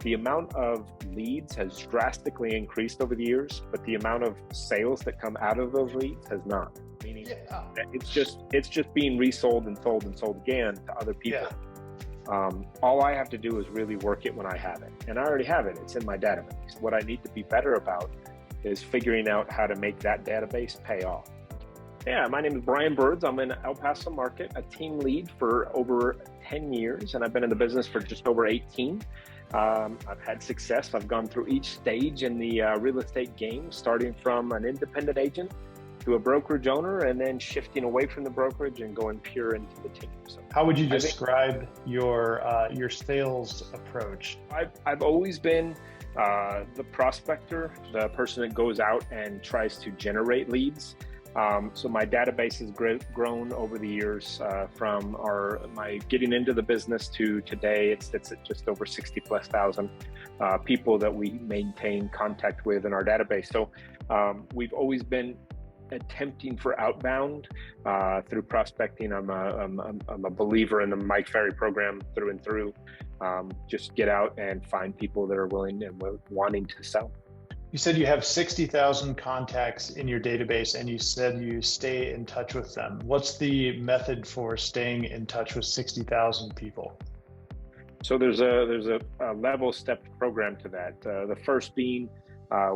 the amount of leads has drastically increased over the years, but the amount of sales that come out of those leads has not. Meaning that it's just being resold and sold and sold again to other people. All I have to do is really work it when I have it, and I already have it. It's in my database. What I need to be better about is figuring out how to make that database pay off. Yeah, my name is Burds. I'm in El Paso market, a team lead for over 10 years, and I've been in the business for just over 18. I've had success. I've gone through each stage in the real estate game, starting from an independent agent to a brokerage owner, and then shifting away from the brokerage and going pure into the team. So how would you describe your sales approach? I've always been the prospector, the person that goes out and tries to generate leads. So my database has grown over the years from my getting into the business to today. It's at just over 60,000+ people that we maintain contact with in our database. So we've always been attempting for outbound through prospecting. I'm a believer in the Mike Ferry program through and through. Just get out and find people that are willing and wanting to sell. You said you have 60,000 contacts in your database, and you said you stay in touch with them. What's the method for staying in touch with 60,000 people? So there's a level stepped program to that. The first being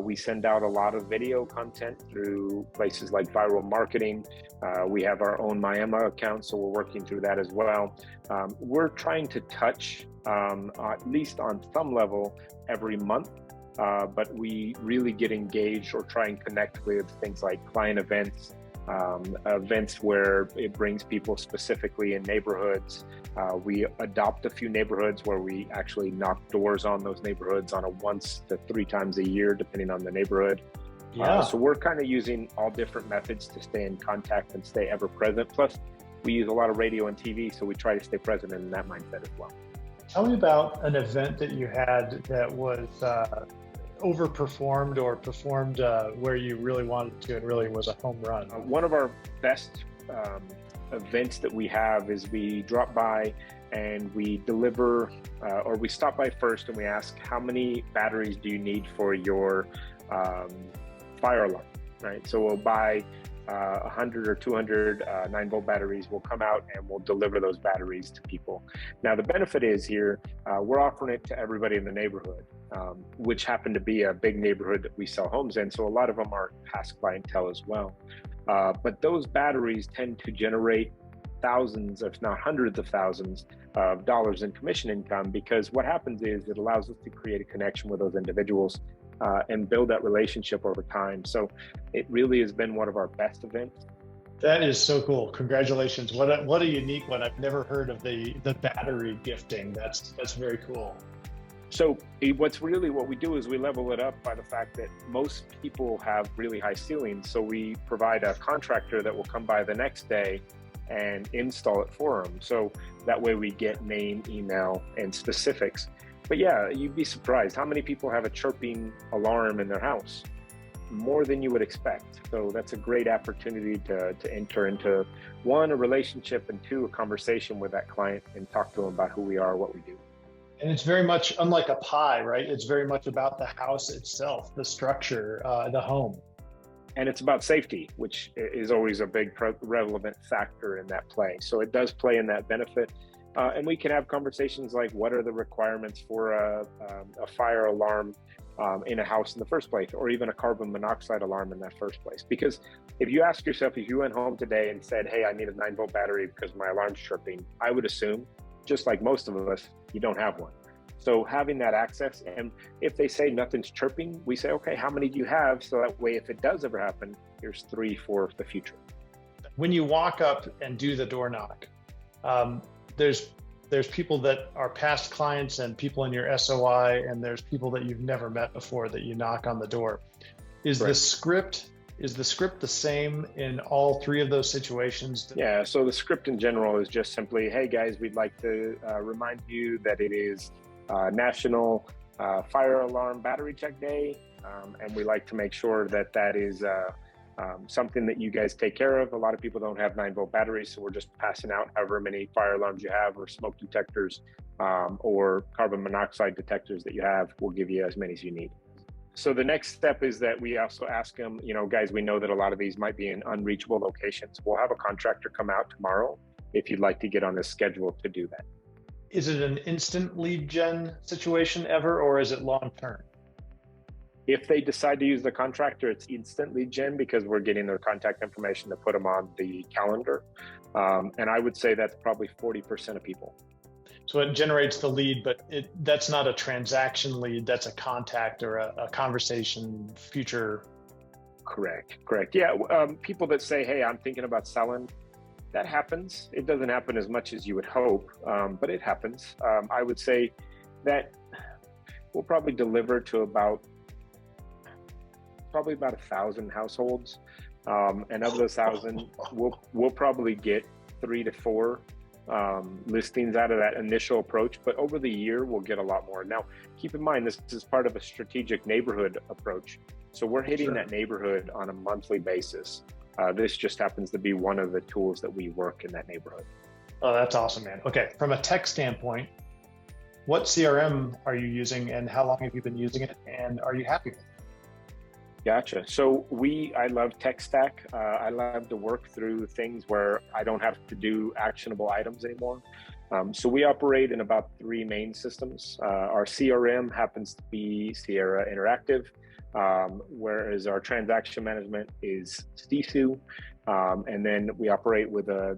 we send out a lot of video content through places like Viral Marketing. We have our own Miami account, so we're working through that as well. We're trying to touch, at least on some level, every month. But we really get engaged or try and connect with things like client events, events where it brings people specifically in neighborhoods. We adopt a few neighborhoods where we actually knock doors on those neighborhoods on a 1 to 3 times a year, depending on the neighborhood. So we're kind of using all different methods to stay in contact and stay ever present. Plus, we use a lot of radio and TV, so we try to stay present in that mindset as well. Tell me about an event that you had that was overperformed or performed where you really wanted to and really was a home run. One of our best events that we have is we drop by and we deliver, or we stop by first and we ask, how many batteries do you need for your fire alarm, right? So we'll buy 100 or 200 9-volt batteries. We'll come out and we'll deliver those batteries to people. Now, the benefit is here, we're offering it to everybody in the neighborhood, which happened to be a big neighborhood that we sell homes in. So a lot of them are past clientele as well. But those batteries tend to generate thousands, if not hundreds of thousands of dollars in commission income, because what happens is it allows us to create a connection with those individuals and build that relationship over time. So it really has been one of our best events. That is so cool. Congratulations. What a unique one. I've never heard of the battery gifting. That's very cool. So what we do is we level it up by the fact that most people have really high ceilings. So we provide a contractor that will come by the next day and install it for them. So that way we get name, email, and specifics. But yeah, you'd be surprised how many people have a chirping alarm in their house. More than you would expect. So that's a great opportunity to enter into, 1, a relationship, and 2, a conversation with that client and talk to them about who we are, what we do. And it's very much unlike a pie, right? It's very much about the house itself, the structure, the home. And it's about safety, which is always a big relevant factor in that play. So it does play in that benefit. And we can have conversations like, what are the requirements for a fire alarm in a house in the first place, or even a carbon monoxide alarm in that first place? Because if you ask yourself, if you went home today and said, hey, I need a 9-volt battery because my alarm's chirping, I would assume, just like most of us, you don't have one. So having that access, and if they say nothing's chirping, we say, okay, how many do you have? So that way, if it does ever happen, here's 3 for the future. When you walk up and do the door knock, there's people that are past clients and people in your SOI, and there's people that you've never met before that you knock on the door. Is the script the same in all 3 of those situations? Yeah, so the script in general is just simply, hey guys, we'd like to remind you that it is National Fire Alarm Battery Check Day, and we like to make sure that is something that you guys take care of. A lot of people don't have 9-volt batteries, so we're just passing out however many fire alarms you have, or smoke detectors, or carbon monoxide detectors that you have. We'll give you as many as you need. So the next step is that we also ask them, guys, we know that a lot of these might be in unreachable locations. We'll have a contractor come out tomorrow if you'd like to get on the schedule to do that. Is it an instant lead gen situation ever, or is it long-term? If they decide to use the contractor, it's instant lead gen because we're getting their contact information to put them on the calendar. And I would say that's probably 40% of people. So it generates the lead, but that's not a transaction lead. That's a contact or a conversation future. Correct. Yeah. People that say, hey, I'm thinking about selling, that happens. It doesn't happen as much as you would hope, but it happens. I would say that we'll probably deliver to about 1,000 households. And of those 1,000, we'll probably get 3 to 4 listings out of that initial approach, but over the year we'll get a lot more. Now, keep in mind, this is part of a strategic neighborhood approach. So we're hitting that neighborhood on a monthly basis. This just happens to be one of the tools that we work in that neighborhood. Oh, that's awesome, man. Okay. From a tech standpoint, what CRM are you using and how long have you been using it? And are you happy with it? Gotcha. So I love tech stack. I love to work through things where I don't have to do actionable items anymore. So we operate in about 3 main systems. Our CRM happens to be Sierra Interactive, whereas our transaction management is Sisu. And then we operate with a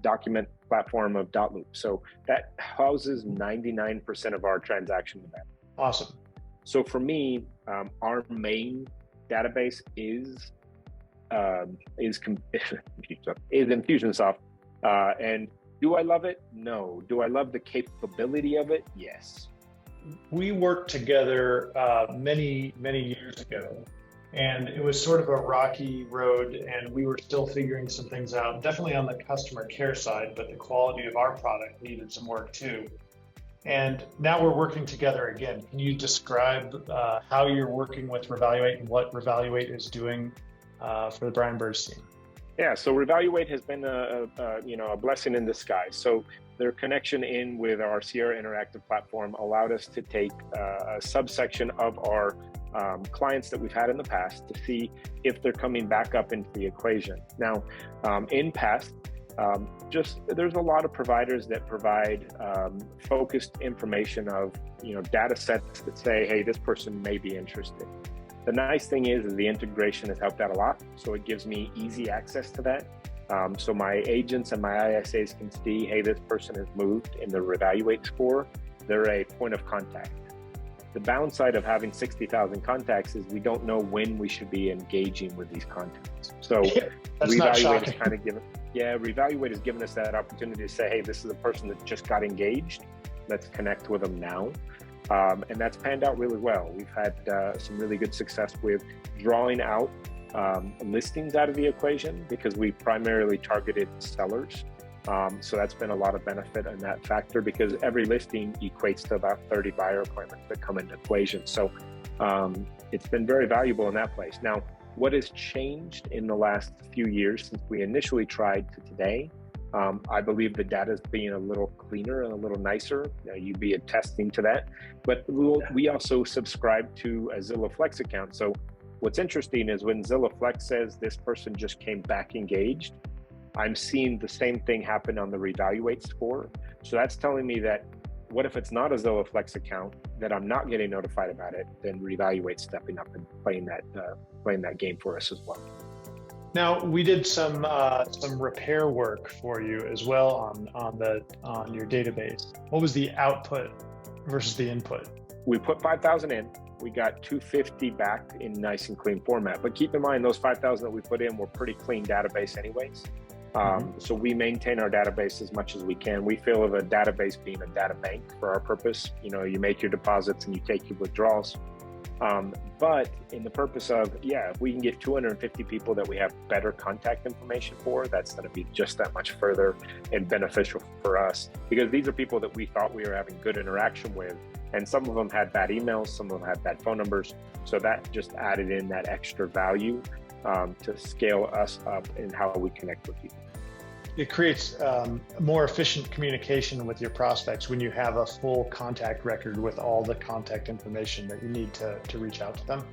document platform of Dotloop. So that houses 99% of our transaction event. Awesome. So for me, our main database is Infusionsoft. And do I love it? No. Do I love the capability of it? Yes. We worked together many years ago, and it was sort of a rocky road, and we were still figuring some things out, definitely on the customer care side, but the quality of our product needed some work too. And now we're working together again. Can you describe how you're working with Revaluate and what Revaluate is doing for the Brian Burds team? Yeah, so Revaluate has been a blessing in disguise. So their connection in with our Sierra Interactive platform allowed us to take a subsection of our clients that we've had in the past to see if they're coming back up into the equation. Now, in past, there's a lot of providers that provide focused information of data sets that say, hey, this person may be interested. The nice thing is the integration has helped out a lot, so it gives me easy access to that. So my agents and my ISAs can see, hey, this person has moved in the Revaluate score. They're a point of contact. The downside of having 60,000 contacts is we don't know when we should be engaging with these contacts. So Revaluate is kind of Revaluate has given us that opportunity to say, hey, this is a person that just got engaged. Let's connect with them now. And that's panned out really well. We've had some really good success with drawing out listings out of the equation because we primarily targeted sellers. So that's been a lot of benefit in that factor because every listing equates to about 30 buyer appointments that come into equation. So it's been very valuable in that place. Now, what has changed in the last few years since we initially tried to today? I believe the data is being a little cleaner and a little nicer. You'd be attesting to that. But we also subscribe to a Zillow Flex account. So what's interesting is when Zillow Flex says this person just came back engaged, I'm seeing the same thing happen on the Revaluate score. So that's telling me that what if it's not a Zillow Flex account that I'm not getting notified about it, then Revaluate stepping up and playing that game for us as well. Now, we did some repair work for you as well on your database. What was the output versus the input? We put 5,000 in. We got 250 back in nice and clean format. But keep in mind, those 5,000 that we put in were pretty clean database anyways. So we maintain our database as much as we can. We feel of a database being a data bank for our purpose. You make your deposits and you take your withdrawals. But in the purpose of, if we can get 250 people that we have better contact information for, that's going to be just that much further and beneficial for us because these are people that we thought we were having good interaction with. And some of them had bad emails, some of them had bad phone numbers. So that just added in that extra value. to scale us up in how we connect with people. It creates more efficient communication with your prospects when you have a full contact record with all the contact information that you need to reach out to them.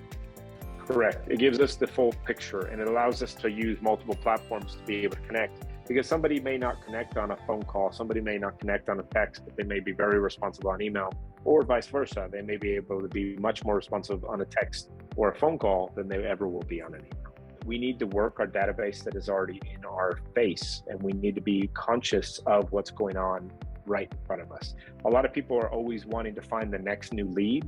Correct. It gives us the full picture, and it allows us to use multiple platforms to be able to connect, because somebody may not connect on a phone call, somebody may not connect on a text, but they may be very responsive on email, or vice versa. They may be able to be much more responsive on a text or a phone call than they ever will be on an email. We need to work our database that is already in our face, and we need to be conscious of what's going on right in front of us. A lot of people are always wanting to find the next new lead,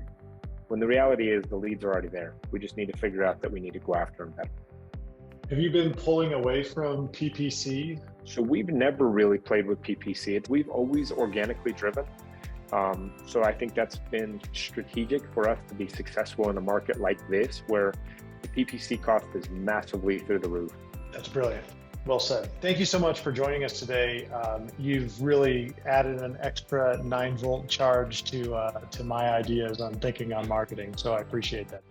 when the reality is the leads are already there. We just need to figure out that we need to go after them better. Have you been pulling away from PPC? So we've never really played with PPC. We've always organically driven. So I think that's been strategic for us to be successful in a market like this, where the PPC cost is massively through the roof. That's brilliant. Well said. Thank you so much for joining us today. You've really added an extra 9-volt charge to my ideas on thinking on marketing. So I appreciate that.